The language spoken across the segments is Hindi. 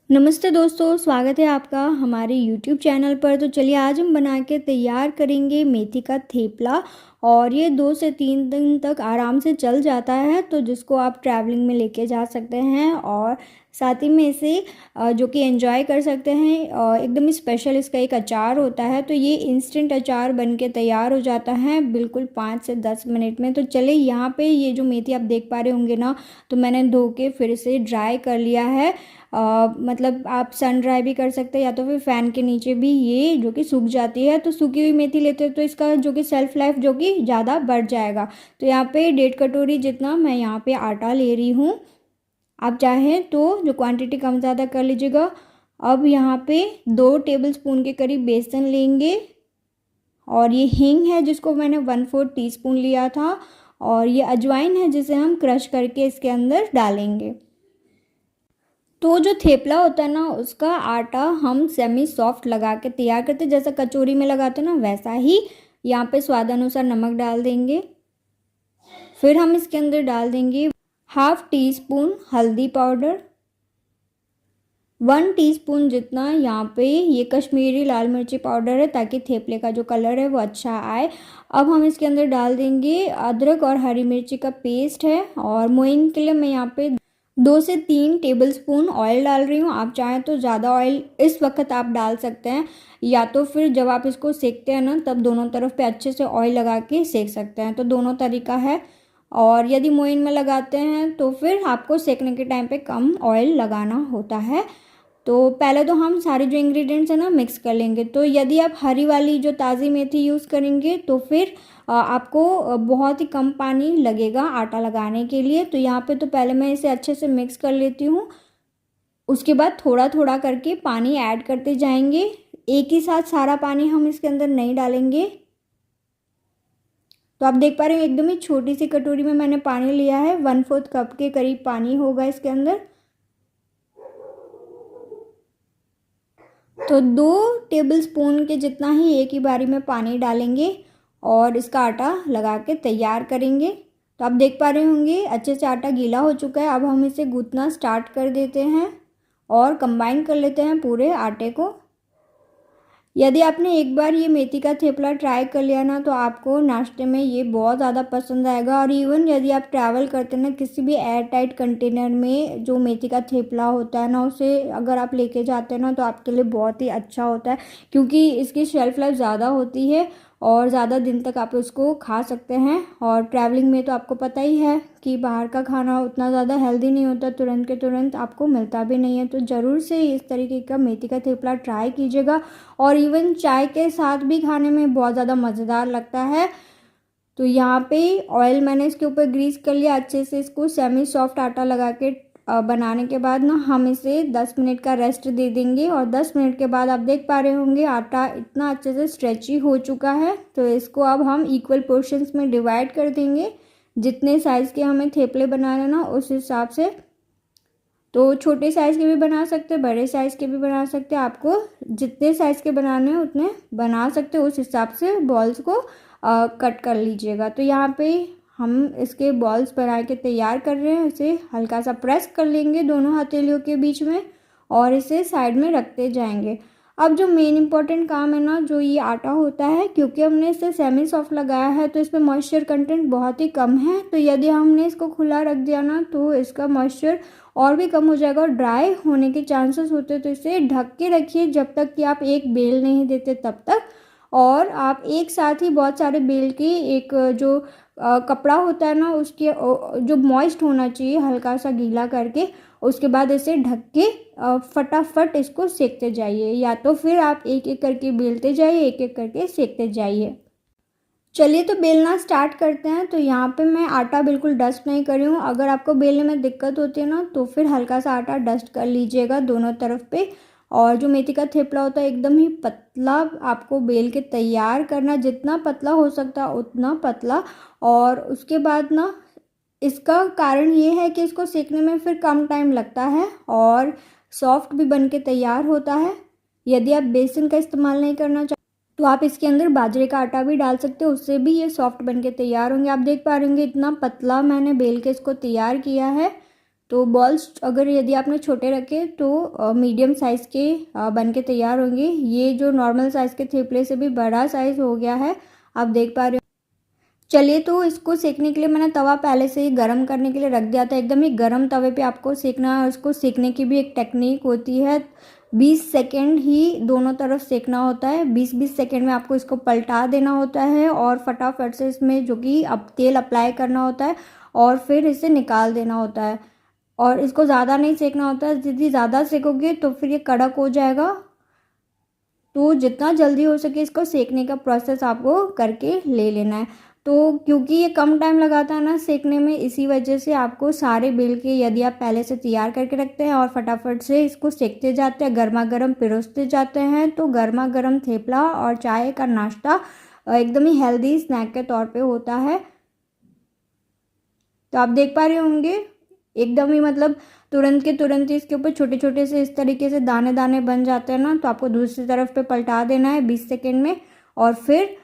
नमस्ते दोस्तों, स्वागत है आपका हमारे YouTube चैनल पर। तो चलिए आज हम बना के तैयार करेंगे मेथी का थेपला। और ये 2 से 3 दिन तक आराम से चल जाता है, तो जिसको आप ट्रैवलिंग में लेके जा सकते हैं और साथ ही में इसे जो कि एंजॉय कर सकते हैं। एकदम ही स्पेशल इसका एक अचार होता है, तो ये इंस्टेंट अचार बन के तैयार हो जाता है बिल्कुल 5 से 10 मिनट में। तो चलिए यहाँ पे ये जो मेथी आप देख पा रहे होंगे ना, तो मैंने धो के फिर से ड्राई कर लिया है। मतलब आप सन ड्राई भी कर सकते हैं या तो फिर फ़ैन के नीचे भी ये जो कि सूख जाती है। तो सूखी हुई मेथी लेते हैं तो इसका जो कि सेल्फ़ लाइफ जो कि ज़्यादा बढ़ जाएगा। तो यहाँ पे 1.5 कटोरी जितना मैं यहाँ पे आटा ले रही हूँ। आप चाहें तो जो क्वांटिटी कम ज़्यादा कर लीजिएगा। अब यहाँ पे 2 टेबलस्पून के करीब बेसन लेंगे और ये हींग है जिसको मैंने 1/4 टीस्पून लिया था। और ये अजवाइन है जिसे हम क्रश करके इसके अंदर डालेंगे। तो जो थेपला होता है ना, उसका आटा हम सेमी सॉफ्ट लगा के तैयार करते हैं, जैसा कचौरी में लगाते हैं ना वैसा ही। यहाँ पे स्वाद अनुसार नमक डाल देंगे। फिर हम इसके अंदर डाल देंगे 1/2 टीस्पून हल्दी पाउडर, 1 टीस्पून जितना यहाँ पे ये कश्मीरी लाल मिर्ची पाउडर है, ताकि थेपले का जो कलर है वो अच्छा आए। अब हम इसके अंदर डाल देंगे अदरक और हरी मिर्ची का पेस्ट है। और मोइन के लिए मैं यहाँ पे 2 से 3 टेबलस्पून ऑयल डाल रही हूँ। आप चाहें तो ज़्यादा ऑयल इस वक्त आप डाल सकते हैं, या तो फिर जब आप इसको सेकते हैं ना, तब दोनों तरफ पे अच्छे से ऑयल लगा के सेक सकते हैं। तो दोनों तरीका है। और यदि मोइन में लगाते हैं तो फिर आपको सेकने के टाइम पे कम ऑयल लगाना होता है। तो पहले तो हम सारे जो इंग्रेडिएंट्स हैं ना मिक्स कर लेंगे। तो यदि आप हरी वाली जो ताज़ी मेथी यूज़ करेंगे तो फिर आपको बहुत ही कम पानी लगेगा आटा लगाने के लिए। तो यहाँ पे तो पहले मैं इसे अच्छे से मिक्स कर लेती हूँ। उसके बाद थोड़ा थोड़ा करके पानी ऐड करते जाएंगे। एक ही साथ सारा पानी हम इसके अंदर नहीं डालेंगे। तो आप देख पा रहे हैं एकदम ही छोटी सी कटोरी में मैंने पानी लिया है। 1/4 कप के करीब पानी होगा इसके अंदर। तो 2 टेबलस्पून के जितना ही एक ही बारी में पानी डालेंगे और इसका आटा लगा के तैयार करेंगे। तो आप देख पा रहे होंगे अच्छे से आटा गीला हो चुका है। अब हम इसे गूंथना स्टार्ट कर देते हैं और कंबाइन कर लेते हैं पूरे आटे को। यदि आपने एक बार ये मेथी का थेपला ट्राई कर लिया ना, तो आपको नाश्ते में ये बहुत ज़्यादा पसंद आएगा। और इवन यदि आप ट्रैवल करते हैं ना, किसी भी एयर टाइट कंटेनर में जो मेथी का थेपला होता है ना, उसे अगर आप लेके जाते हैं ना, तो आपके लिए बहुत ही अच्छा होता है, क्योंकि इसकी शेल्फ़ लाइफ ज़्यादा होती है और ज़्यादा दिन तक आप उसको खा सकते हैं। और ट्रैवलिंग में तो आपको पता ही है कि बाहर का खाना उतना ज़्यादा हेल्दी नहीं होता, तुरंत के तुरंत आपको मिलता भी नहीं है। तो ज़रूर से इस तरीके का मेथी का थेपला ट्राई कीजिएगा। और इवन चाय के साथ भी खाने में बहुत ज़्यादा मज़ेदार लगता है। तो यहाँ पे ऑयल मैंने इसके ऊपर ग्रीस कर लिया अच्छे से। इसको सेमी सॉफ्ट आटा लगा के बनाने के बाद ना हम इसे 10 मिनट का रेस्ट दे देंगे। और 10 मिनट के बाद आप देख पा रहे होंगे आटा इतना अच्छे से स्ट्रेची हो चुका है। तो इसको अब हम इक्वल पोर्शंस में डिवाइड कर देंगे। जितने साइज़ के हमें थेपले बनाने ना, उस हिसाब से। तो छोटे साइज़ के भी बना सकते हैं, बड़े साइज़ के भी बना सकते हैं। आपको जितने साइज़ के बनाने हैं उतने बना सकते हो, उस हिसाब से बॉल्स को कट कर लीजिएगा। तो यहाँ पे हम इसके बॉल्स बना के तैयार कर रहे हैं। इसे हल्का सा प्रेस कर लेंगे दोनों हथेलियों के बीच में और इसे साइड में रखते जाएंगे। अब जो मेन इंपॉर्टेंट काम है ना, जो ये आटा होता है, क्योंकि हमने इसे सेमी सॉफ्ट लगाया है तो इसमें मॉइस्चर कंटेंट बहुत ही कम है। तो यदि हमने इसको खुला रख दिया ना, तो इसका मॉइस्चर और भी कम हो जाएगा और ड्राई होने के चांसेस होते हैं। तो इसे ढक के रखिए जब तक कि आप एक बेल नहीं देते तब तक। और आप एक साथ ही बहुत सारे बेल के एक जो कपड़ा होता है ना, उसके जो मॉइस्ट होना चाहिए हल्का सा गीला करके, उसके बाद इसे ढक के फटाफट इसको सेकते जाइए। या तो फिर आप एक एक करके बेलते जाइए, एक एक करके सेकते जाइए। चलिए तो बेलना स्टार्ट करते हैं। तो यहाँ पे मैं आटा बिल्कुल डस्ट नहीं कर रही हूँ। अगर आपको बेलने में दिक्कत होती है ना, तो फिर हल्का सा आटा डस्ट कर लीजिएगा दोनों तरफ पे। और जो मेथी का थेपला होता है एकदम ही पतला आपको बेल के तैयार करना, जितना पतला हो सकता है उतना पतला। और उसके बाद ना, इसका कारण ये है कि इसको सेकने में फिर कम टाइम लगता है और सॉफ्ट भी बन के तैयार होता है। यदि आप बेसन का इस्तेमाल नहीं करना तो आप इसके अंदर बाजरे का आटा भी डाल सकते हो, उससे भी ये सॉफ्ट बन के तैयार होंगे। आप देख पा रहे होंगे इतना पतला मैंने बेल के इसको तैयार किया है। तो बॉल्स अगर यदि आपने छोटे रखे तो मीडियम साइज़ के बन के तैयार होंगे। ये जो नॉर्मल साइज़ के थेपले से भी बड़ा साइज़ हो गया है, आप देख पा रहे हो। चलिए, तो इसको सेकने के लिए मैंने तवा पहले से ही गर्म करने के लिए रख दिया था। एकदम ही गर्म तवे पे आपको सेकना है। उसको सेकने की भी एक टेक्निक होती है। 20 सेकेंड ही दोनों तरफ सेकना होता है। 20-20 सेकेंड में आपको इसको पलटा देना होता है और फटाफट से इसमें जो कि अब तेल अप्लाई करना होता है और फिर इसे निकाल देना होता है। और इसको ज़्यादा नहीं सेकना होता है, यदि ज़्यादा सेकोगे तो फिर ये कड़क हो जाएगा। तो जितना जल्दी हो सके इसको सेकने का प्रोसेस आपको करके ले लेना है। तो क्योंकि ये कम टाइम लगाता है ना सेकने में, इसी वजह से आपको सारे बेल के यदि आप पहले से तैयार करके रखते हैं और फटाफट से इसको सेकते जाते हैं, गर्मा गर्म पिरोसते जाते हैं, तो गर्मा गर्म थेपला और चाय का नाश्ता एकदम ही हेल्दी स्नैक के तौर पे होता है। तो आप देख पा रहे होंगे एकदम ही मतलब तुरंत के तुरंत ही इसके ऊपर छोटे छोटे से इस तरीके से दाने दाने बन जाते हैं ना। तो आपको दूसरी तरफ पे पलटा देना है 20 सेकेंड में और फिर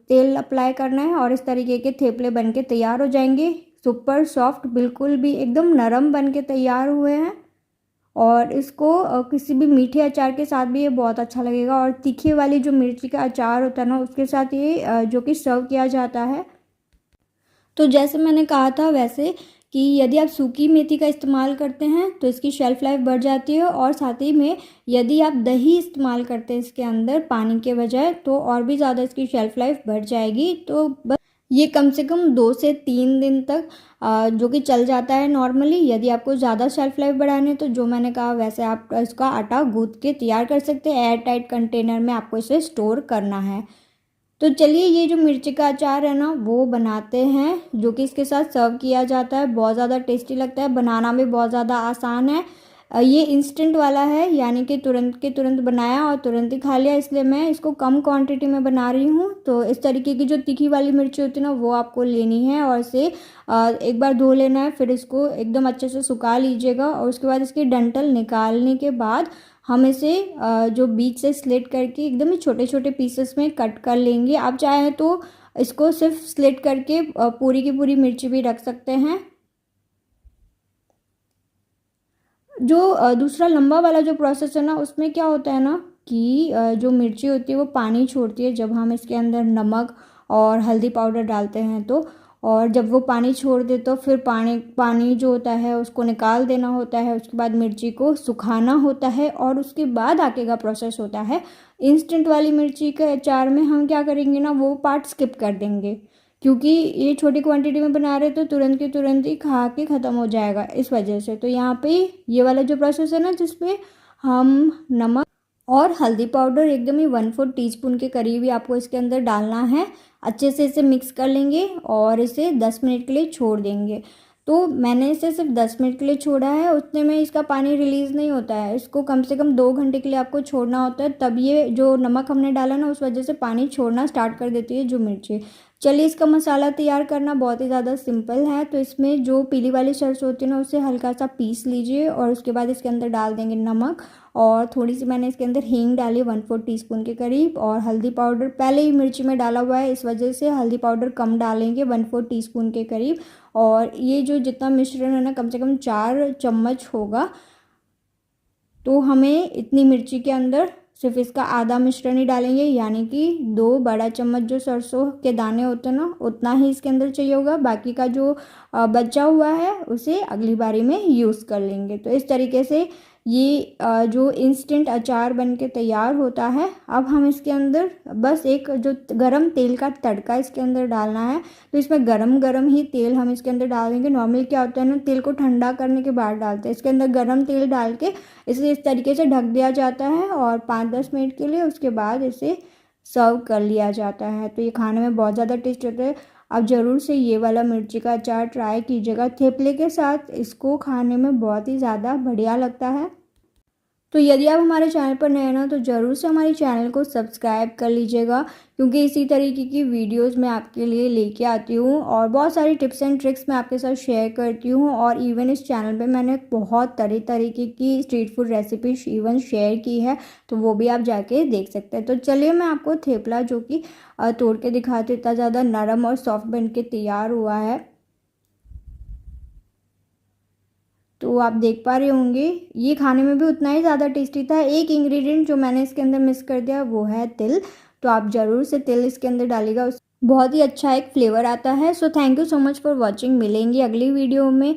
तेल अप्लाई करना है और इस तरीके के थेपले बन के तैयार हो जाएंगे। सुपर सॉफ्ट, बिल्कुल भी एकदम नरम बन के तैयार हुए हैं। और इसको किसी भी मीठे अचार के साथ भी ये बहुत अच्छा लगेगा। और तीखे वाली जो मिर्ची का अचार होता है ना, उसके साथ ये जो कि सर्व किया जाता है। तो जैसे मैंने कहा था वैसे कि यदि आप सूखी मेथी का इस्तेमाल करते हैं तो इसकी शेल्फ़ लाइफ बढ़ जाती है। और साथ ही में यदि आप दही इस्तेमाल करते हैं इसके अंदर पानी के बजाय, तो और भी ज़्यादा इसकी शेल्फ़ लाइफ बढ़ जाएगी। तो बस ये कम से कम 2 से 3 दिन तक जो कि चल जाता है नॉर्मली। यदि आपको ज़्यादा शेल्फ़ लाइफ बढ़ानी है तो जो मैंने कहा वैसे आप इसका आटा गूँथ के तैयार कर सकते हैं। एयर टाइट कंटेनर में आपको इसे स्टोर करना है। तो चलिए, ये जो मिर्ची का अचार है ना वो बनाते हैं, जो कि इसके साथ सर्व किया जाता है। बहुत ज़्यादा टेस्टी लगता है, बनाना भी बहुत ज़्यादा आसान है। ये इंस्टेंट वाला है, यानी कि तुरंत के तुरंत बनाया और तुरंत ही खा लिया, इसलिए मैं इसको कम क्वांटिटी में बना रही हूँ। तो इस तरीके की जो तीखी वाली मिर्ची होती है ना वो आपको लेनी है और इसे एक बार धो लेना है। फिर इसको एकदम अच्छे से सुखा लीजिएगा और उसके बाद इसकी डंठल निकालने के बाद हम इसे जो बीच से स्लिट करके एकदम ही छोटे छोटे पीसेस में कट कर लेंगे। आप चाहें तो इसको सिर्फ स्लिट करके पूरी की पूरी मिर्ची भी रख सकते हैं। जो दूसरा लंबा वाला जो प्रोसेस है ना, उसमें क्या होता है ना कि जो मिर्ची होती है वो पानी छोड़ती है जब हम इसके अंदर नमक और हल्दी पाउडर डालते हैं तो। और जब वो पानी छोड़ दे तो फिर पानी पानी जो होता है उसको निकाल देना होता है। उसके बाद मिर्ची को सुखाना होता है और उसके बाद आगे का प्रोसेस होता है। इंस्टेंट वाली मिर्ची के अचार में हम क्या करेंगे ना, वो पार्ट स्किप कर देंगे, क्योंकि ये छोटी क्वांटिटी में बना रहे तो तुरंत के तुरंत ही खा के ख़त्म हो जाएगा इस वजह से। तो यहाँ पे ये वाला जो प्रोसेस है ना, जिसमें हम नमक और हल्दी पाउडर एकदम ही 1/4 टीस्पून के करीब ही आपको इसके अंदर डालना है। अच्छे से इसे मिक्स कर लेंगे और इसे 10 मिनट के लिए छोड़ देंगे। तो मैंने इसे सिर्फ 10 मिनट के लिए छोड़ा है, उतने में इसका पानी रिलीज़ नहीं होता है। इसको कम से कम 2 घंटे के लिए आपको छोड़ना होता है, तब ये जो नमक हमने डाला ना उस वजह से पानी छोड़ना स्टार्ट कर देती है जो मिर्ची। चलिए, इसका मसाला तैयार करना बहुत ही ज़्यादा सिंपल है। तो इसमें जो पीली वाली सरसों होती है ना उसे हल्का सा पीस लीजिए और उसके बाद इसके अंदर डाल देंगे नमक और थोड़ी सी मैंने इसके अंदर हींग डाली 1/4 टीस्पून के करीब। और हल्दी पाउडर पहले ही मिर्ची में डाला हुआ है, इस वजह से हल्दी पाउडर कम डालेंगे, 1/4 टीस्पून के करीब। और ये जो जितना मिश्रण है ना कम से कम 4 चम्मच होगा। तो हमें इतनी मिर्ची के अंदर सिर्फ इसका आधा मिश्रण ही डालेंगे, यानी कि 2 बड़ा चम्मच जो सरसों के दाने होते हैं ना उतना ही इसके अंदर चाहिए होगा। बाकी का जो बचा हुआ है उसे अगली बारी में यूज़ कर लेंगे। तो इस तरीके से ये जो इंस्टेंट अचार बन के तैयार होता है। अब हम इसके अंदर बस एक जो गरम तेल का तड़का इसके अंदर डालना है। तो इसमें गरम गरम ही तेल हम इसके अंदर डाल देंगे। नॉर्मली क्या होता है ना, तेल को ठंडा करने के बाद डालते हैं। इसके अंदर गरम तेल डाल के इसे इस तरीके से ढक दिया जाता है और 5-10 मिनट के लिए उसके बाद इसे सर्व कर लिया जाता है। तो ये खाने में बहुत ज़्यादा टेस्ट होता है। आप ज़रूर से ये वाला मिर्ची का अचार ट्राई कीजिएगा, थेपले के साथ इसको खाने में बहुत ही ज़्यादा बढ़िया लगता है। तो यदि आप हमारे चैनल पर नए हैं ना तो ज़रूर से हमारे चैनल को सब्सक्राइब कर लीजिएगा, क्योंकि इसी तरीके की वीडियोस मैं आपके लिए लेके आती हूँ और बहुत सारी टिप्स एंड ट्रिक्स मैं आपके साथ शेयर करती हूँ। और इवन इस चैनल पे मैंने बहुत तरीके की street food recipe even share की है, तो वो भी आप जाके देख सकते हैं। तो चलिए, मैं आपको थेपला जो कि तोड़ के दिखाती हूँ, इतना ज़्यादा नरम और सॉफ्ट बन के तैयार हुआ है। तो आप देख पा रहे होंगे ये खाने में भी उतना ही ज़्यादा टेस्टी था। एक इंग्रेडिएंट जो मैंने इसके अंदर मिस कर दिया वो है तिल, तो आप ज़रूर से तिल इसके अंदर डालिएगा, बहुत ही अच्छा एक फ्लेवर आता है। So thank you so much for watching. मिलेंगे अगली वीडियो में